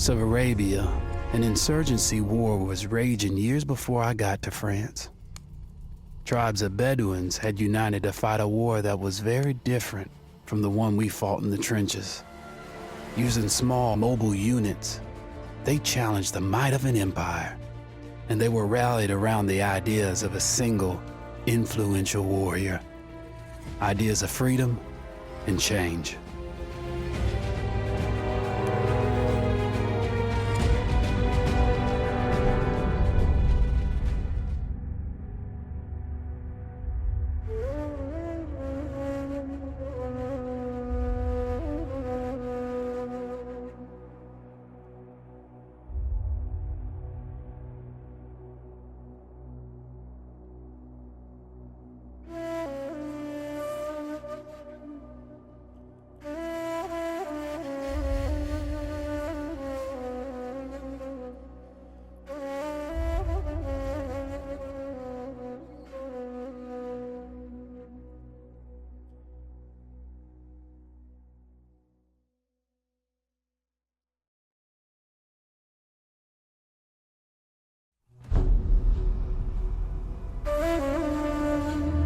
parts of Arabia, an insurgency war was raging years before I got to France. Tribes of Bedouins had united to fight a war that was very different from the one we fought in the trenches. Using small, mobile units, they challenged the might of an empire, and they were rallied around the ideas of a single, influential warrior. Ideas of freedom and change.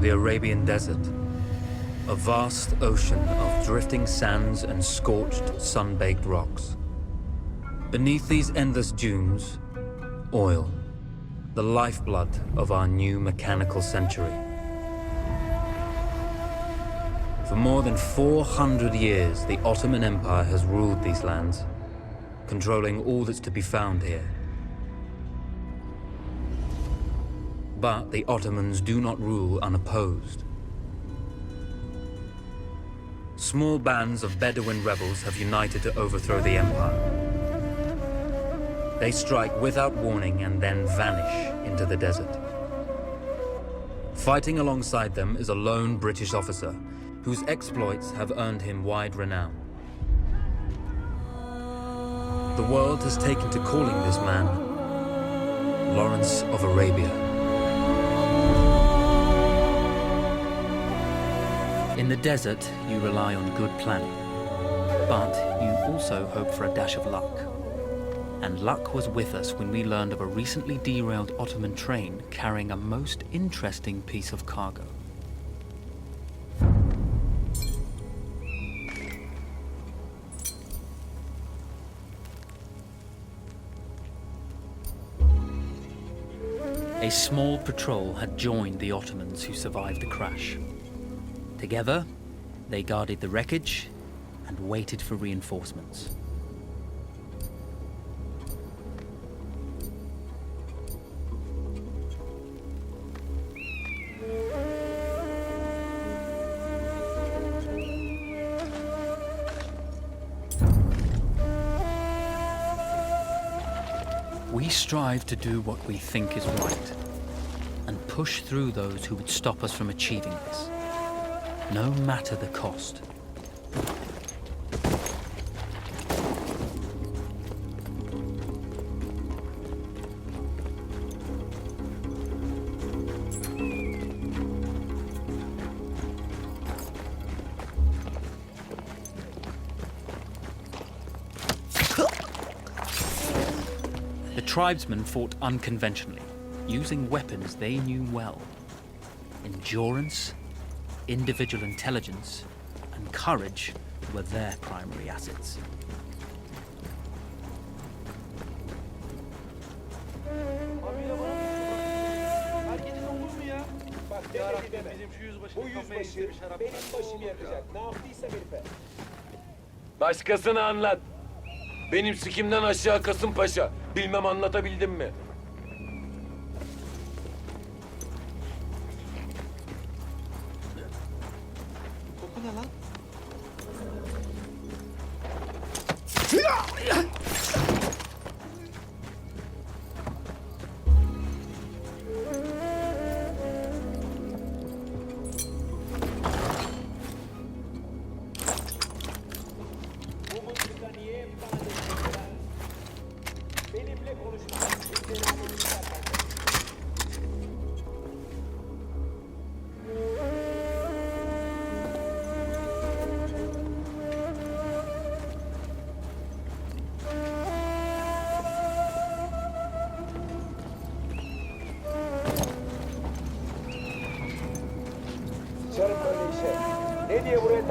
The Arabian Desert, a vast ocean of drifting sands and scorched, sun-baked rocks. Beneath these endless dunes, oil, the lifeblood of our new mechanical century. For more than 400 years, the Ottoman Empire has ruled these lands, controlling all that's to be found here. But the Ottomans do not rule unopposed. Small bands of Bedouin rebels have united to overthrow the empire. They strike without warning and then vanish into the desert. Fighting alongside them is a lone British officer whose exploits have earned him wide renown. The world has taken to calling this man Lawrence of Arabia. In the desert, you rely on good planning, but you also hope for a dash of luck. And luck was with us when we learned of a recently derailed Ottoman train carrying a most interesting piece of cargo. A small patrol had joined the Ottomans who survived the crash. Together, they guarded the wreckage and waited for reinforcements. We strive to do what we think is right and push through those who would stop us from achieving this, no matter the cost. The tribesmen fought unconventionally, using weapons they knew well. Endurance, individual intelligence, and courage were their primary assets. Başkasına anlat. Benim sikimden aşağı Kasımpaşa. Bilmem anlatabildim mi? Koku ne lan?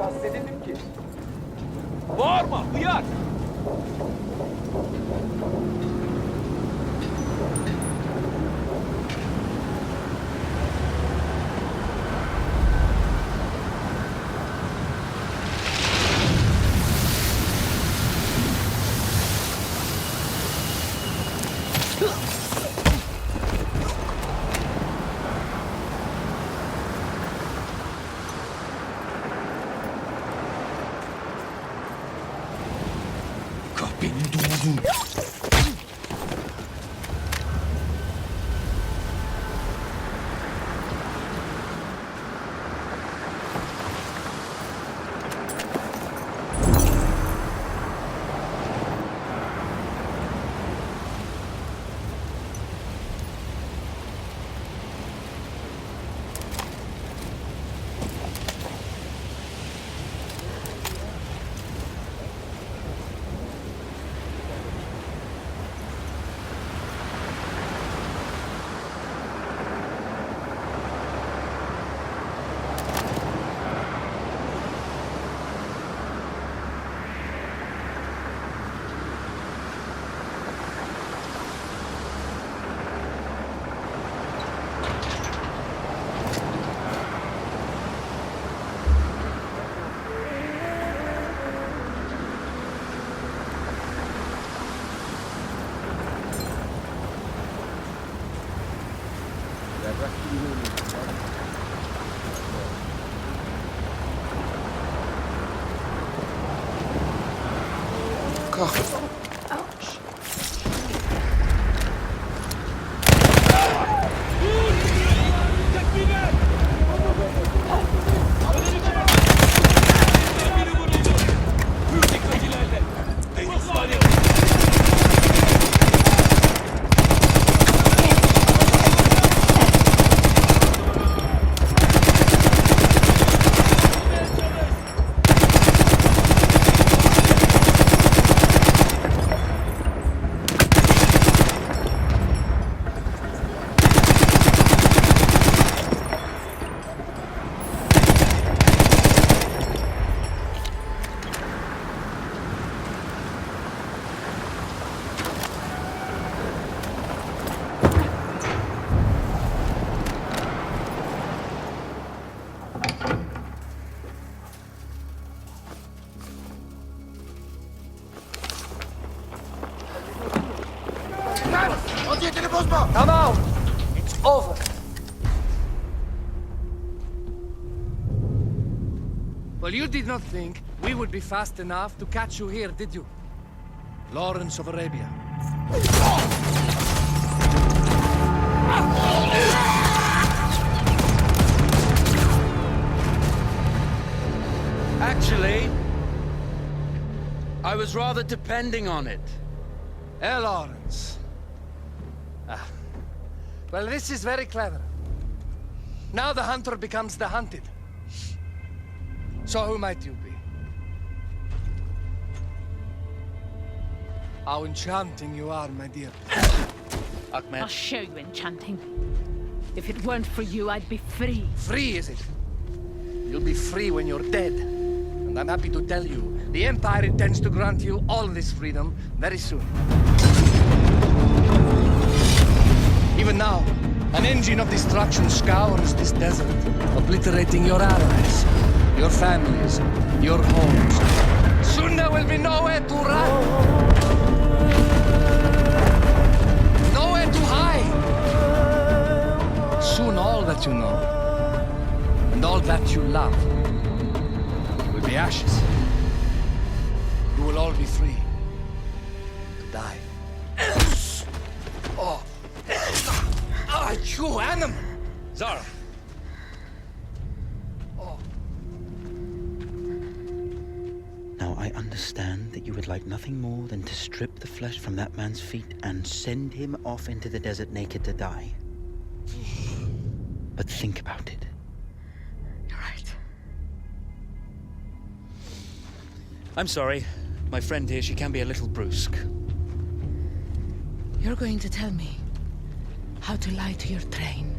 Gazetedim ki. Bağırma, uyar. Kahpenin doğduğu. Vaziyetini bozma. Tamam. It's over. Well, you did not think we would be fast enough to catch you here, did you? Lawrence of Arabia. Actually, I was rather depending on it. Lawrence. Well, this is very clever. Now the hunter becomes the hunted. So who might you be? How enchanting you are, my dear. Ahmed. I'll show you enchanting. If it weren't for you, I'd be free. Free, is it? You'll be free when you're dead. And I'm happy to tell you, the Empire intends to grant you all this freedom very soon. Even now, an engine of destruction scours this desert, obliterating your allies, your families, your homes. Soon there will be nowhere to run. Nowhere to hide. Soon all that you know, and all that you love, will be ashes. You will all be free to die. Oh. Ah, you animal! Zara. Now, I understand that you would like nothing more than to strip the flesh from that man's feet and send him off into the desert naked to die. But think about it. You're right. I'm sorry. My friend here, she can be a little brusque. You're going to tell me how to lie to your train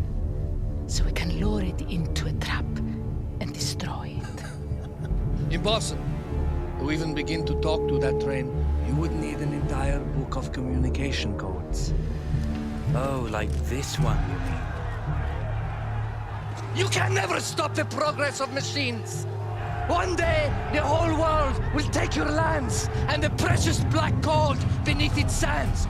so we can lure it into a trap and destroy it. Impossible. To even begin to talk to that train, you would need an entire book of communication codes. Oh, like this one, you mean? You can never stop the progress of machines. One day, the whole world will take your lands and the precious black gold beneath its sands.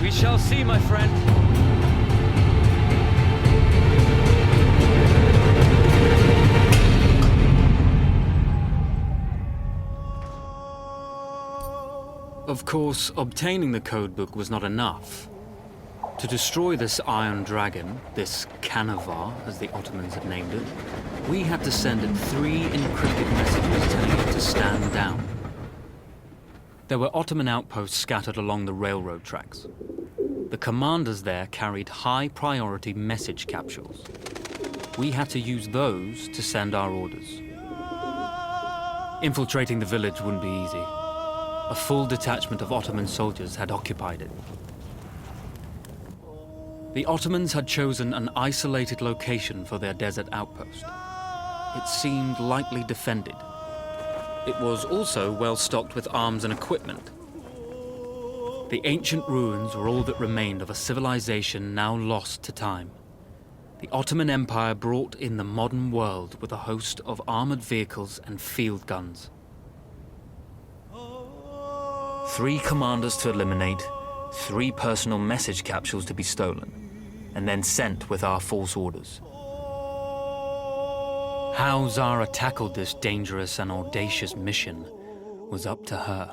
We shall see, my friend. Of course, obtaining the codebook was not enough. To destroy this Iron Dragon, this Canavar, as the Ottomans had named it, we had to send it 3 encrypted messages telling it to stand down. There were Ottoman outposts scattered along the railroad tracks. The commanders there carried high-priority message capsules. We had to use those to send our orders. Infiltrating the village wouldn't be easy. A full detachment of Ottoman soldiers had occupied it. The Ottomans had chosen an isolated location for their desert outpost. It seemed lightly defended. It was also well stocked with arms and equipment. The ancient ruins were all that remained of a civilization now lost to time. The Ottoman Empire brought in the modern world with a host of armored vehicles and field guns. 3 commanders to eliminate, 3 personal message capsules to be stolen, and then sent with our false orders. How Zara tackled this dangerous and audacious mission was up to her.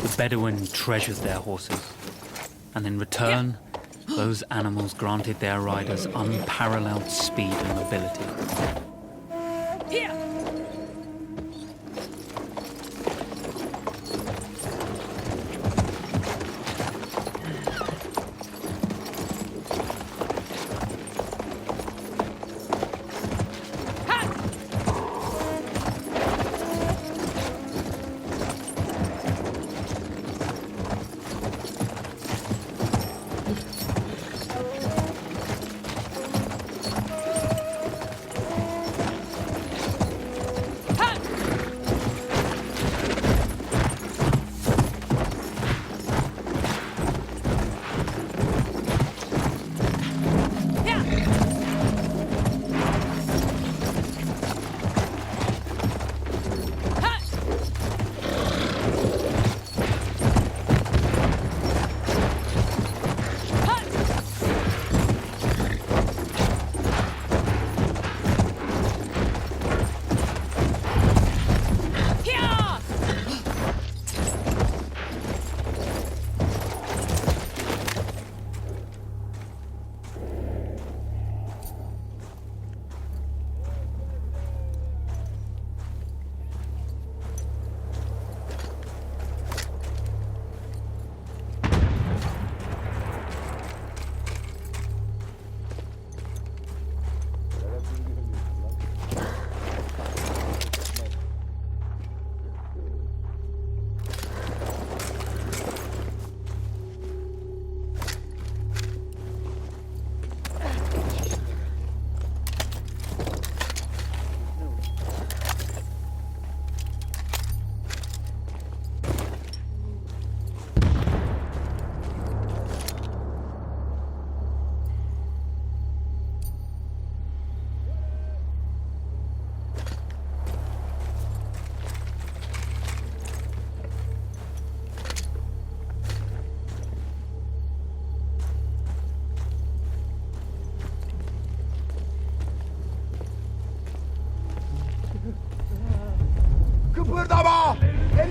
The Bedouin treasured their horses, and in return, those animals granted their riders unparalleled speed and mobility.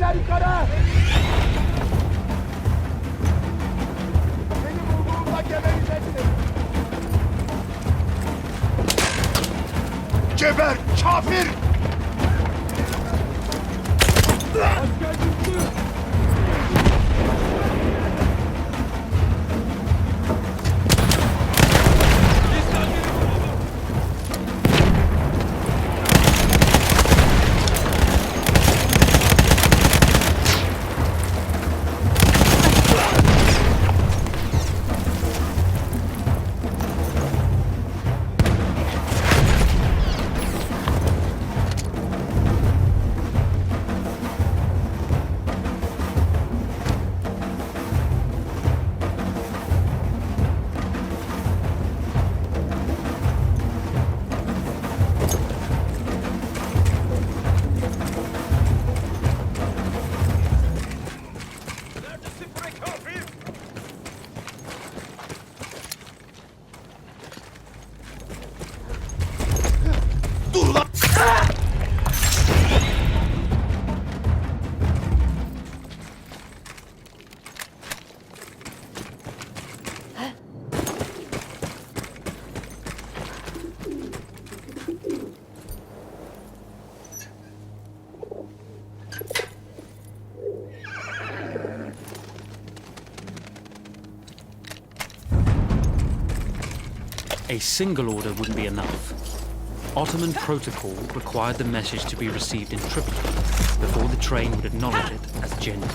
Beyler yukarı! Beni bulduğumda gebereceksiniz. Geber kafir! Asker düştü! Dur lan! A single order wouldn't be enough. Ottoman protocol required the message to be received in triplicate before the train would acknowledge it as genuine.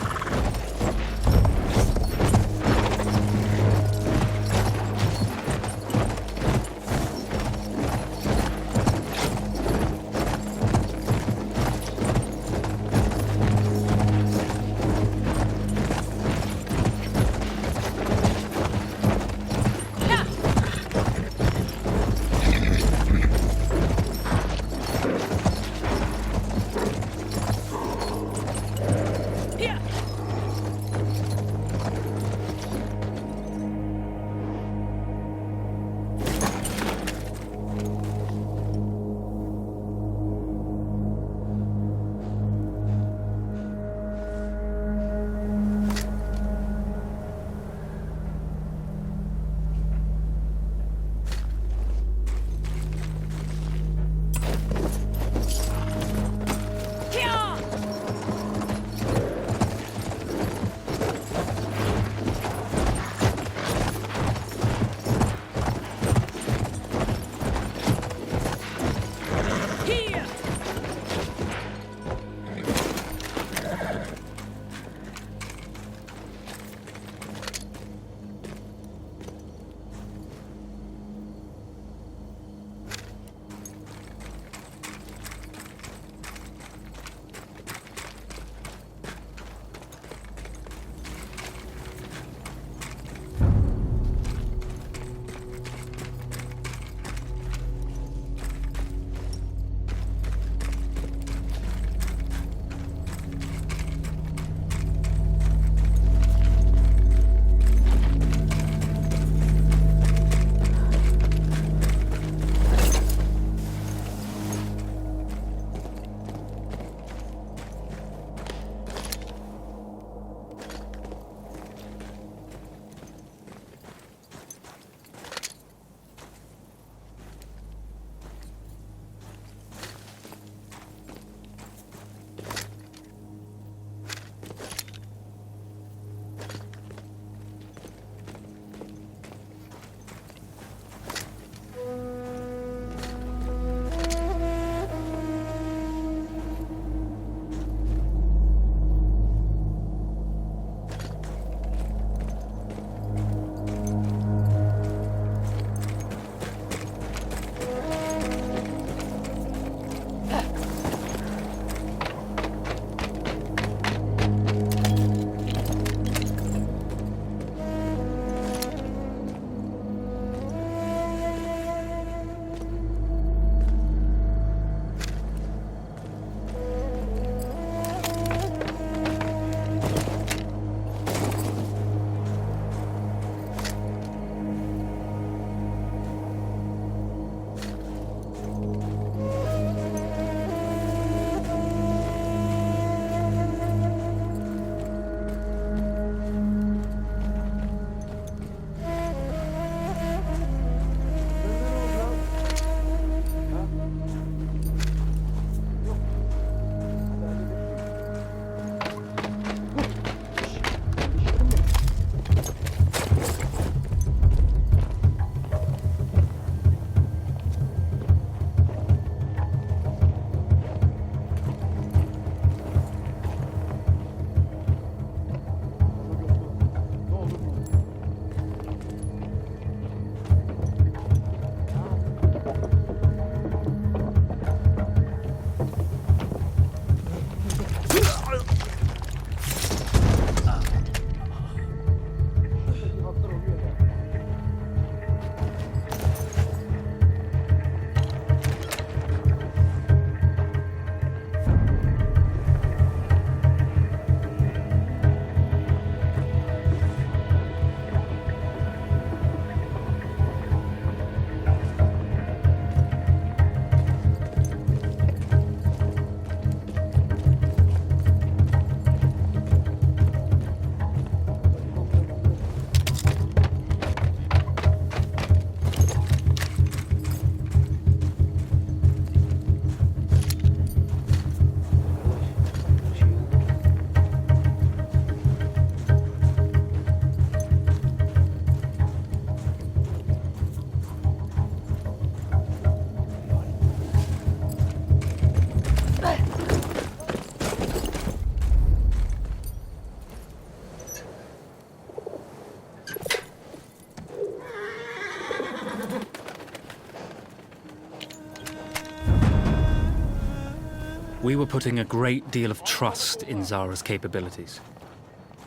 We were putting a great deal of trust in Zara's capabilities,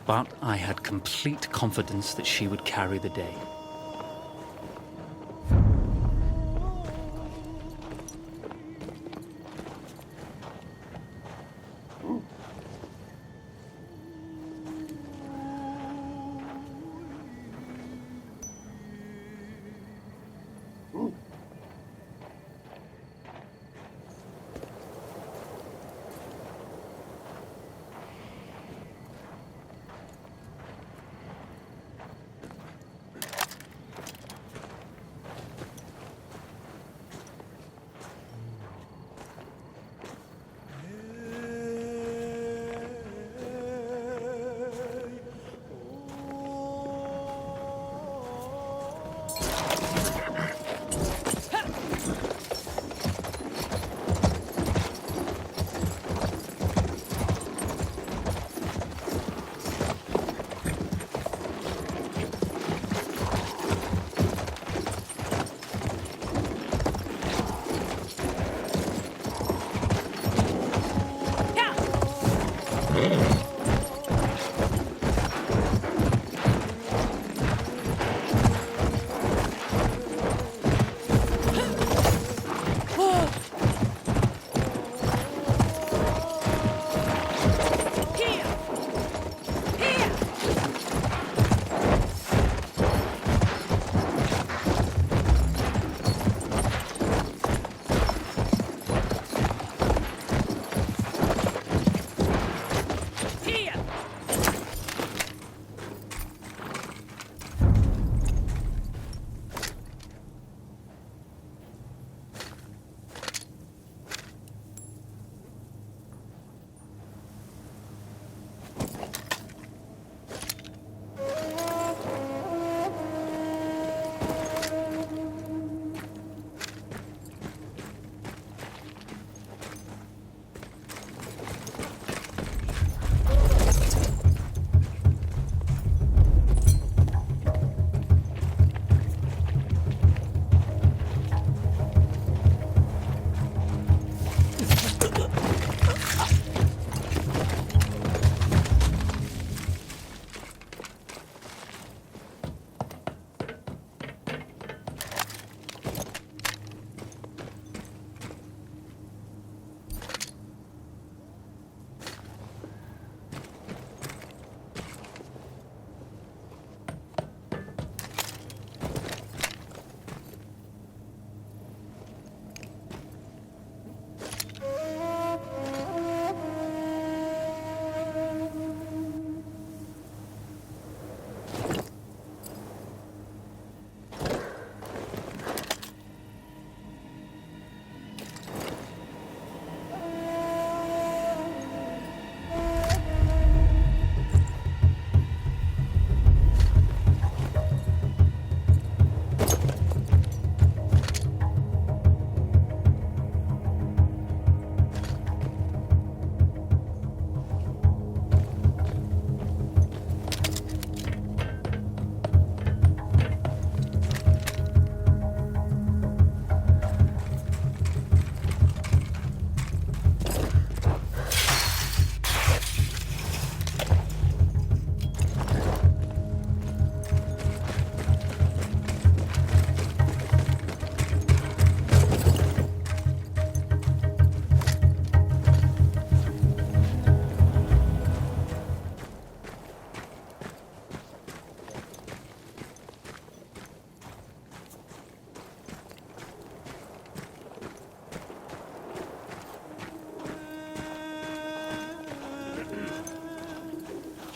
but I had complete confidence that she would carry the day.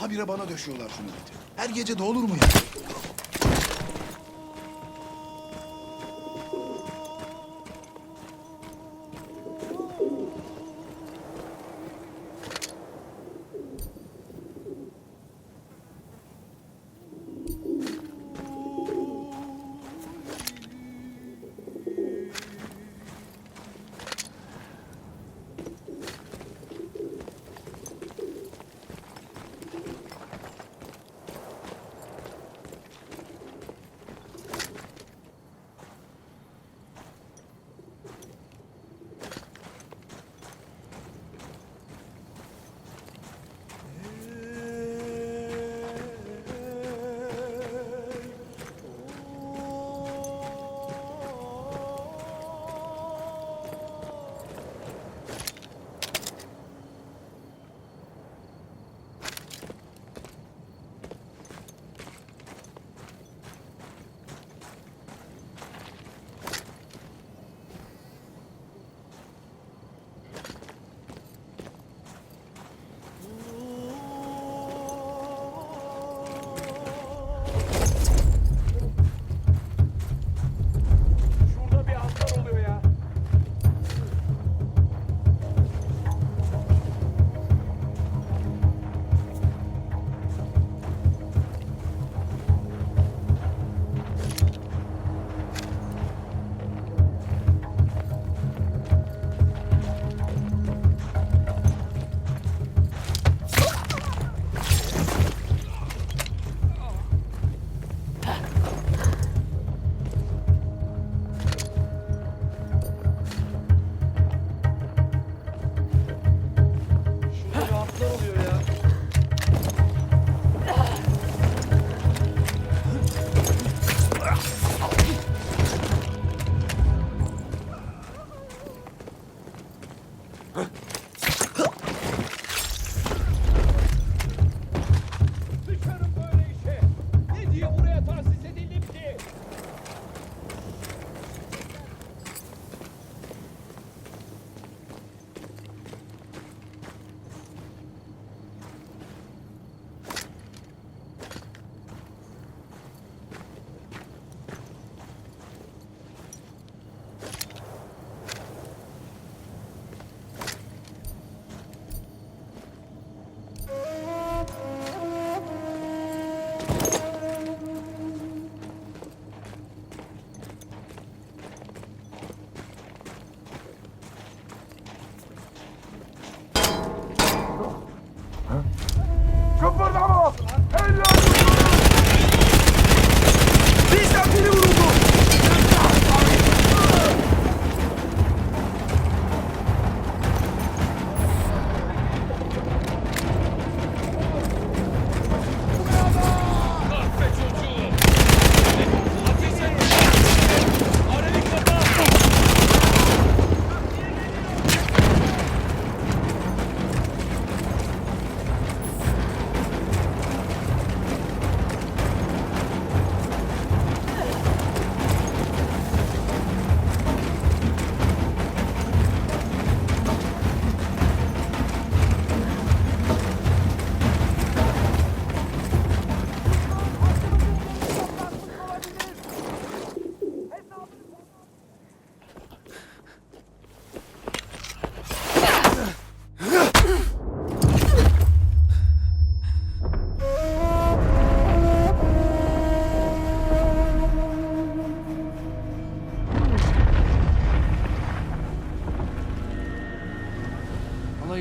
Habire bana döşüyorlar şu milleti. Her gece de olur mu ya?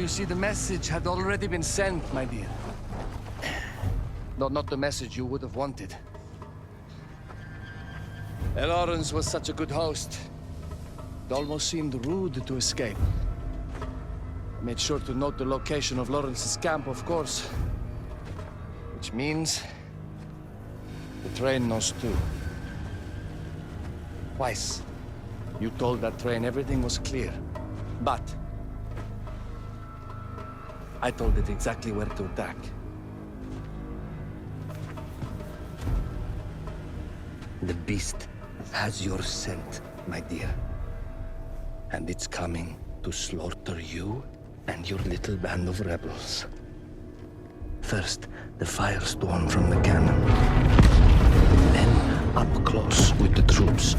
you see, the message had already been sent, my dear. Not the message you would have wanted. Lawrence was such a good host. It almost seemed rude to escape. I made sure to note the location of Lawrence's camp, of course. Which means the train knows too. Twice, you told that train everything was clear. But I told it exactly where to attack. The beast has your scent, my dear. And it's coming to slaughter you and your little band of rebels. First, the firestorm from the cannon. Then, up close with the troops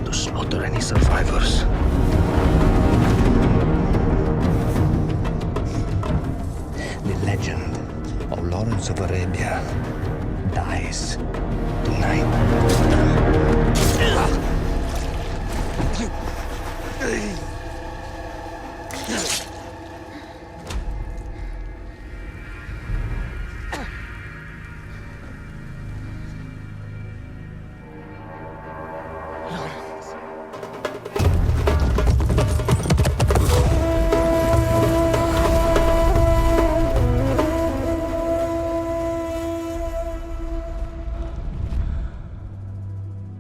to slaughter any survivors. The legend of Lawrence of Arabia dies tonight.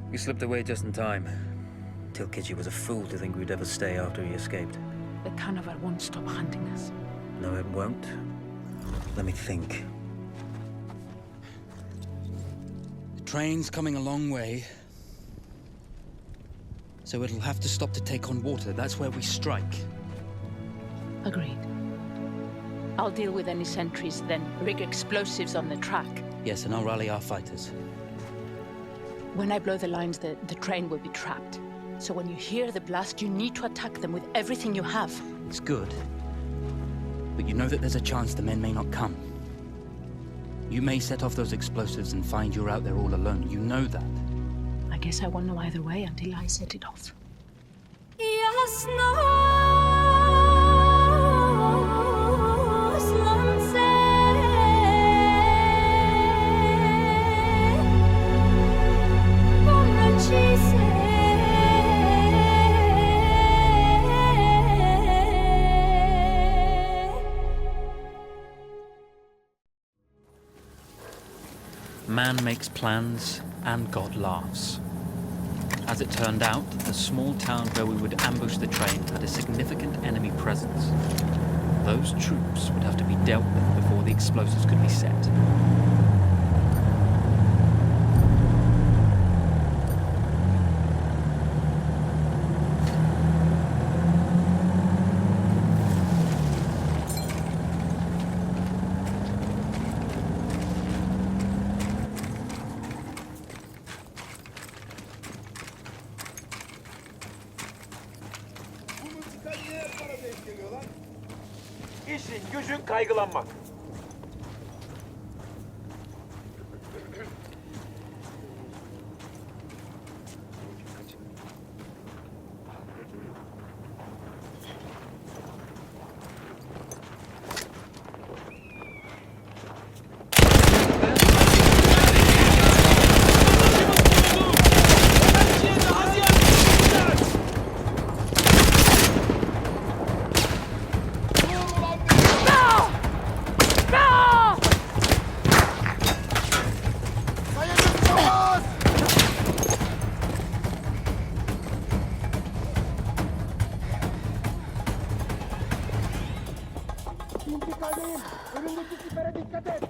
You slipped away just in time. Tilkitchi was a fool to think we'd ever stay after he escaped. The carnival won't stop hunting us. No, it won't. Let me think. The train's coming a long way. So it'll have to stop to take on water. That's where we strike. Agreed. I'll deal with any sentries, then rig explosives on the track. Yes, and I'll rally our fighters. When I blow the lines, the train will be trapped. So when you hear the blast, you need to attack them with everything you have. It's good. But you know that there's a chance the men may not come. You may set off those explosives and find you're out there all alone. You know that. I guess I won't know either way until I set it off. Man makes plans, and God laughs. As it turned out, the small town where we would ambush the train had a significant enemy presence. Those troops would have to be dealt with before the explosives could be set. İşin gücün kaygılanmak. İntikaldeyim. Önündeki sipere dikkat et.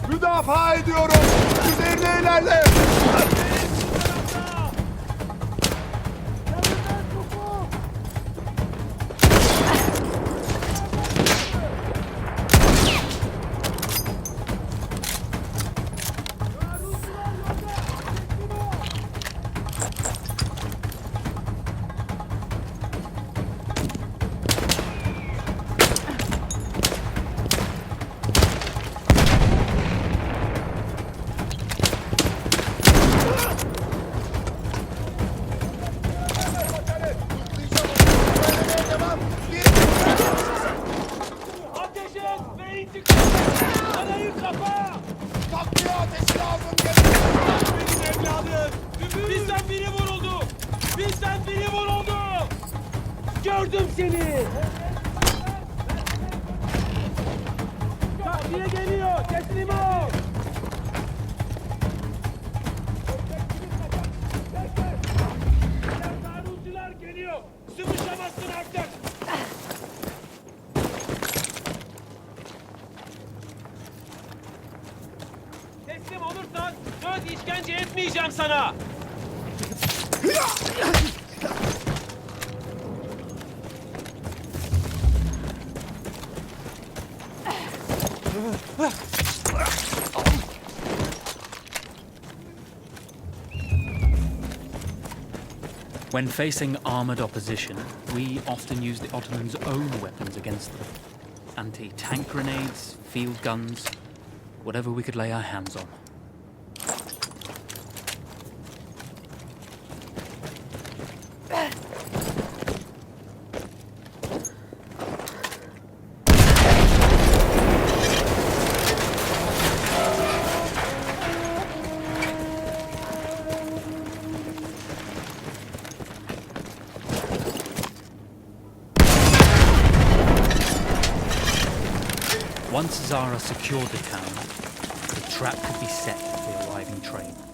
Müdafaa ediyorum. Üzerine ilerle. seni! Takviye geliyor! Teslim ol! Taarruzcular geliyor! Sıvışamazsın artık! Teslim olursan söz işkence etmeyeceğim sana! When facing armoured opposition, we often use the Ottomans' own weapons against them. Anti-tank grenades, field guns, whatever we could lay our hands on. Once Zara secured the town, the trap could be set for the arriving train.